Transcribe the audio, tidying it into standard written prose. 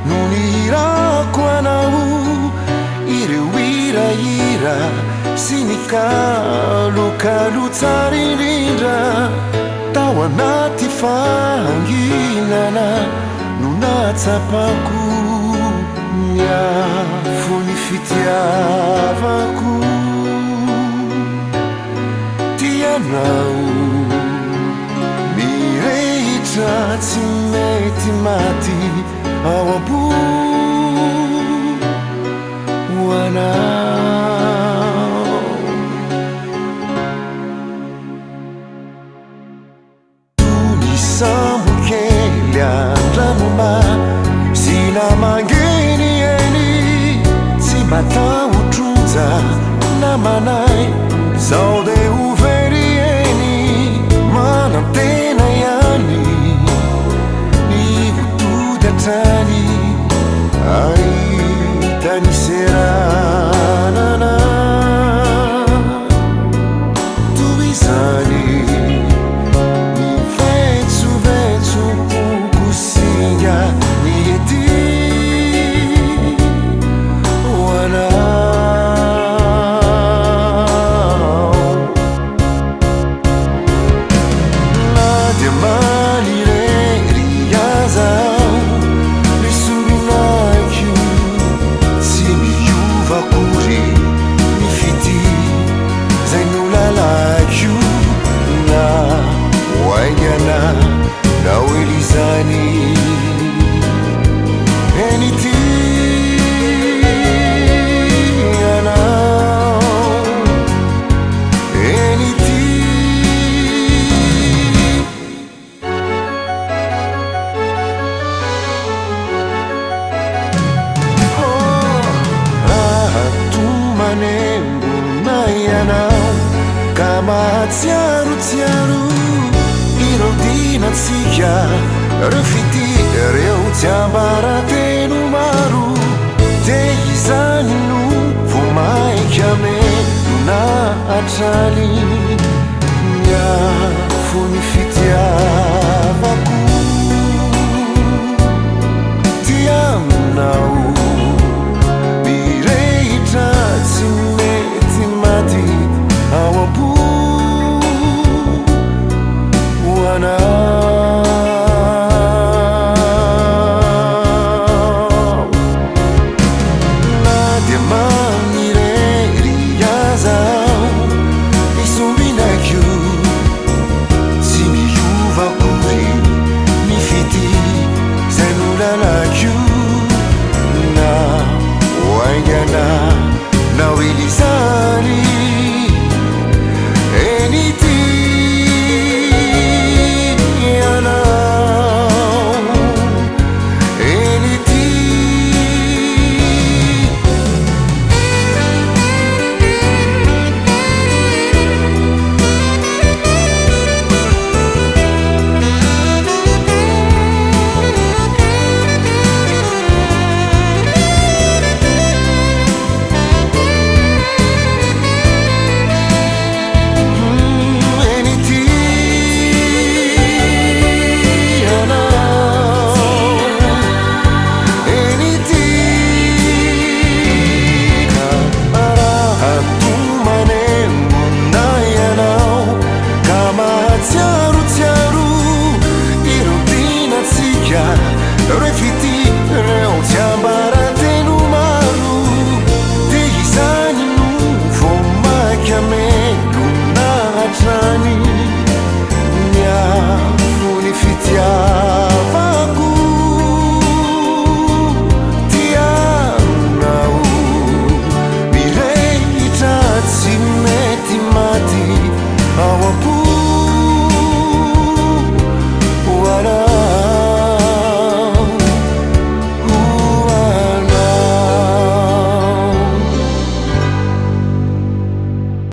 nunirako anao ireo hirahira sy ny kalokalo tsara indrindra tao anaty fanginana no natsapako miafo ny fitiavako tianao mirehitra tsy mety maty ao abo ho anao tony sambokely andranoma sy namangeny eny tsy matahotroja namanay zao de overy eny manantena ihany ny hotody atrany ahitany seranana toy izany ny vetsovetso-poko singa ny ety ho anao na dia manirery azao risoronakio tsy miovakory ny fity zay nolalakio na hoaingana na oelizany enity matsiarotsiaro ireo dinatsika reo fity reo tsiambarateno maro de izany no vomaika ame na atrany miafo ny fitiavako tiaminao mirehitra tsy mety maty ao abo ho anao na dia manirery azao isombinakio tsy miovakory ny fity zay nolalakio na hoaingana na oelizany